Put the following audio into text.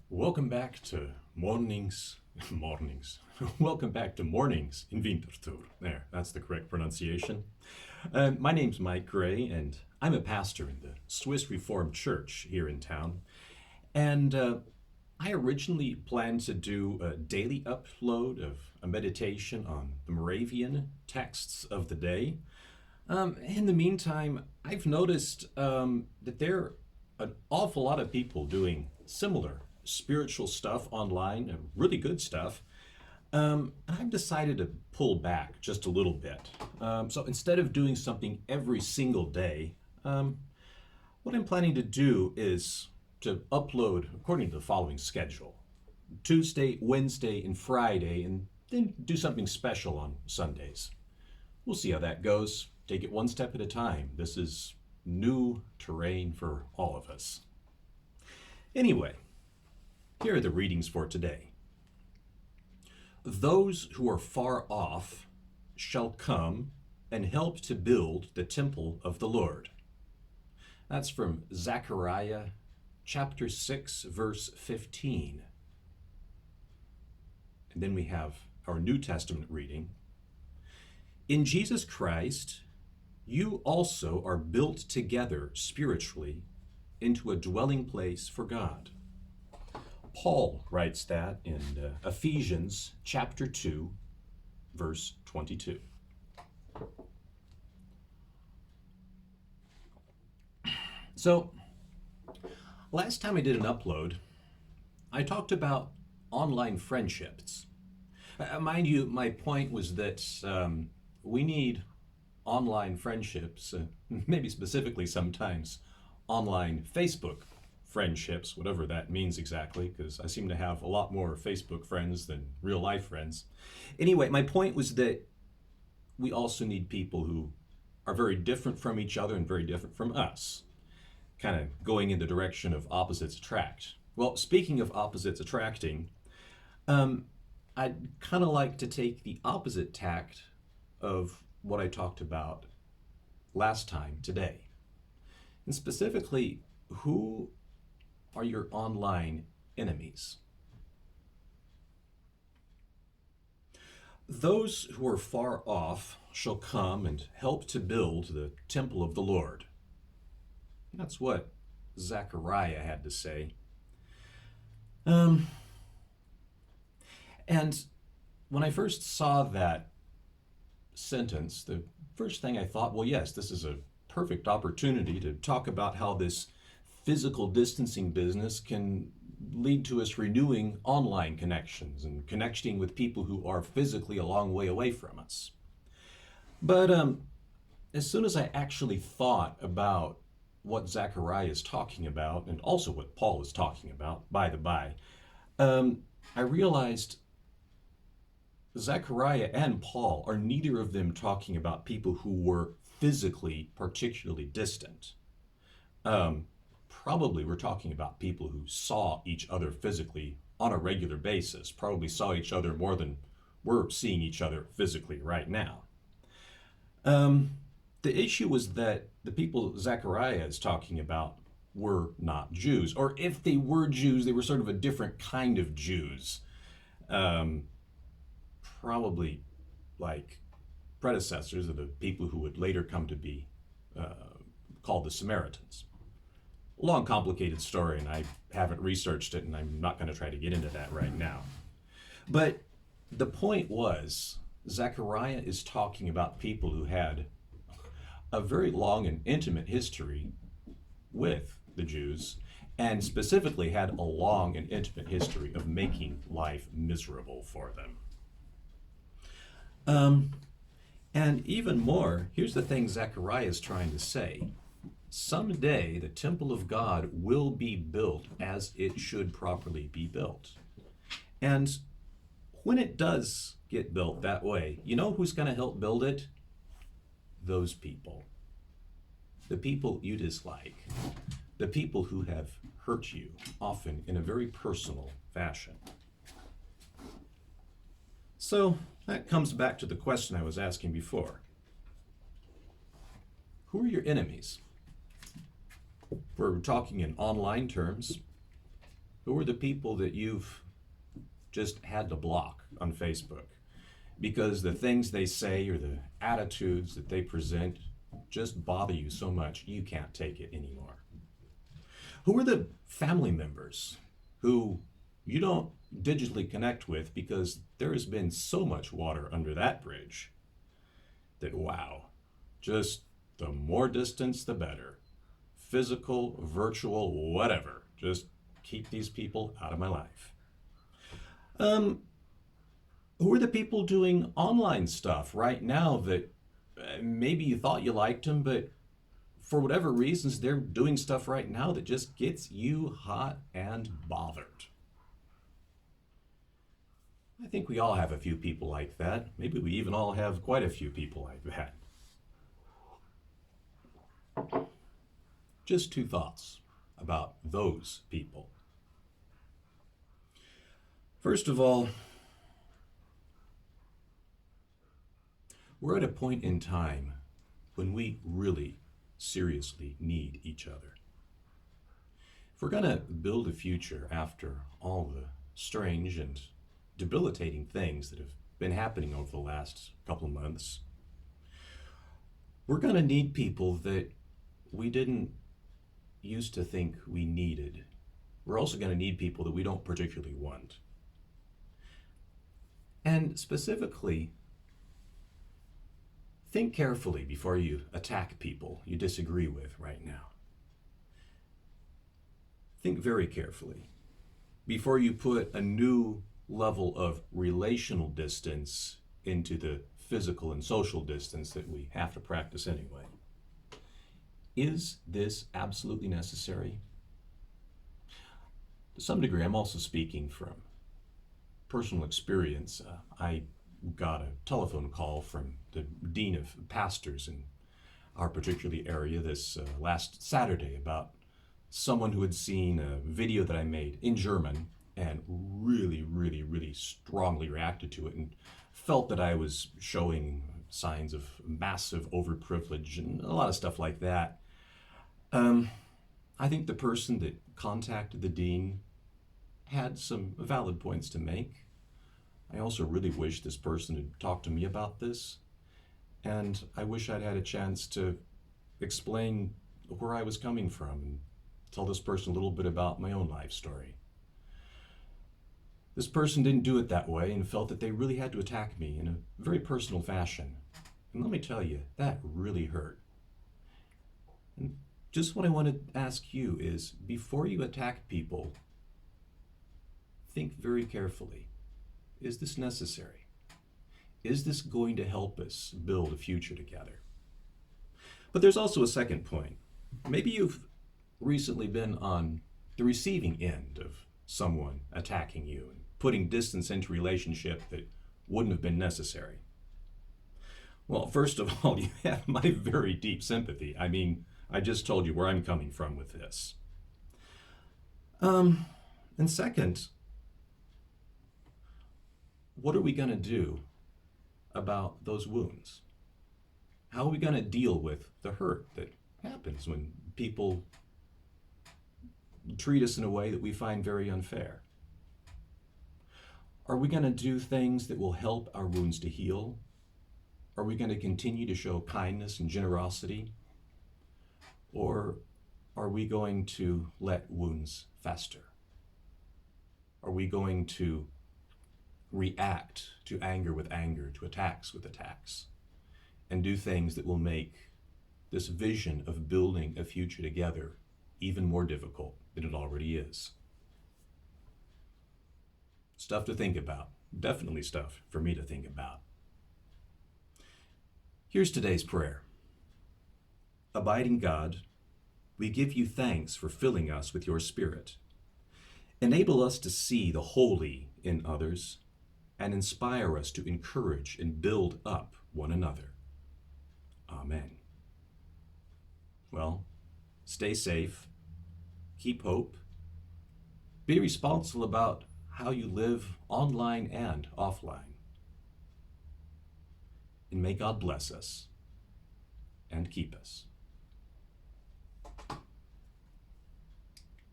Welcome back to mornings. Welcome back to mornings in Winterthur. There, that's the correct pronunciation. My name's Mike Gray, and I'm a pastor in the Swiss Reformed Church here in town. And I originally planned to do a daily upload of a meditation on the Moravian texts of the day. In the meantime, I've noticed that there are an awful lot of people doing similar spiritual stuff online, and really good stuff. I've decided to pull back just a little bit. So instead of doing something every single day, what I'm planning to do is to upload according to the following schedule: Tuesday, Wednesday, and Friday, and then do something special on Sundays. We'll see how that goes. Take it one step at a time. This is new terrain for all of us. Anyway, here are the readings for today. Those who are far off shall come and help to build the temple of the Lord. That's from Zechariah chapter 6, verse 15. And then we have our New Testament reading. In Jesus Christ, you also are built together spiritually into a dwelling place for God. Paul writes that in Ephesians chapter 2, verse 22. So, last time I did an upload, I talked about online friendships. Mind you, my point was that we need online friendships, maybe specifically sometimes online Facebook friendships, whatever that means exactly, because I seem to have a lot more Facebook friends than real life friends. Anyway, my point was that we also need people who are very different from each other and very different from us, kind of going in the direction of opposites attract. Well, speaking of opposites attracting, I'd kind of like to take the opposite tact of what I talked about last time today. And specifically, who are your online enemies? Those who are far off shall come and help to build the temple of the Lord. That's what Zechariah had to say. And when I first saw that sentence, the first thing I thought, well, yes, this is a perfect opportunity to talk about how this physical distancing business can lead to us renewing online connections and connecting with people who are physically a long way away from us. But as soon as I actually thought about what Zechariah is talking about, and also what Paul is talking about, by the by, I realized Zechariah and Paul are neither of them talking about people who were physically particularly distant. Probably we're talking about people who saw each other physically on a regular basis, probably saw each other more than we're seeing each other physically right now. The issue was that the people Zechariah is talking about were not Jews, or if they were Jews, they were sort of a different kind of Jews. Probably like predecessors of the people who would later come to be called the Samaritans. Long, complicated story, and I haven't researched it, and I'm not going to try to get into that right now. But the point was, Zechariah is talking about people who had a very long and intimate history with the Jews, and specifically had a long and intimate history of making life miserable for them. And even more, here's the thing Zechariah is trying to say. Someday the temple of God will be built as it should properly be built. And when it does get built that way, you know who's going to help build it? Those people. The people you dislike. The people who have hurt you, often in a very personal fashion. So that comes back to the question I was asking before. Who are your enemies? If we're talking in online terms, Who are the people that you've just had to block on Facebook because the things they say or the attitudes that they present just bother you so much you can't take it anymore? Who are the family members who you don't digitally connect with because there has been so much water under that bridge that, wow, just the more distance, the better. Physical, virtual, whatever. Just keep these people out of my life. Who are the people doing online stuff right now that maybe you thought you liked them, but for whatever reasons, they're doing stuff right now that just gets you hot and bothered? I think we all have a few people like that. Maybe we even all have quite a few people like that. Just two thoughts about those people. First of all, we're at a point in time when we really seriously need each other. If we're going to build a future after all the strange and debilitating things that have been happening over the last couple of months, we're going to need people that we didn't used to think we needed. We're also going to need people that we don't particularly want. And specifically, think carefully before you attack people you disagree with right now. Think very carefully before you put a new level of relational distance into the physical and social distance that we have to practice anyway. Is this absolutely necessary? To some degree, I'm also speaking from personal experience. I got a telephone call from the dean of pastors in our particular area this last Saturday about someone who had seen a video that I made in German and really strongly reacted to it and felt that I was showing signs of massive overprivilege and a lot of stuff like that. I think the person that contacted the dean had some valid points to make. I also really wish this person had talked to me about this, and I wish I'd had a chance to explain where I was coming from and tell this person a little bit about my own life story. This person didn't do it that way and felt that they really had to attack me in a very personal fashion. And let me tell you, that really hurt. And just what I want to ask you is, before you attack people, think very carefully. Is this necessary? Is this going to help us build a future together? But there's also a second point. Maybe you've recently been on the receiving end of someone attacking you and putting distance into a relationship that wouldn't have been necessary. Well, first of all, you have my very deep sympathy. I mean, I just told you where I'm coming from with this. And second, what are we going to do about those wounds? How are we going to deal with the hurt that happens when people treat us in a way that we find very unfair? Are we going to do things that will help our wounds to heal? Are we going to continue to show kindness and generosity? Or are we going to let wounds fester? Are we going to react to anger with anger, to attacks with attacks, and do things that will make this vision of building a future together even more difficult than it already is? Stuff to think about. Definitely stuff for me to think about. Here's today's prayer. Abiding God, we give you thanks for filling us with your Spirit. Enable us to see the holy in others and inspire us to encourage and build up one another. Amen. Well, stay safe, keep hope, be responsible about how you live online and offline. And may God bless us and keep us.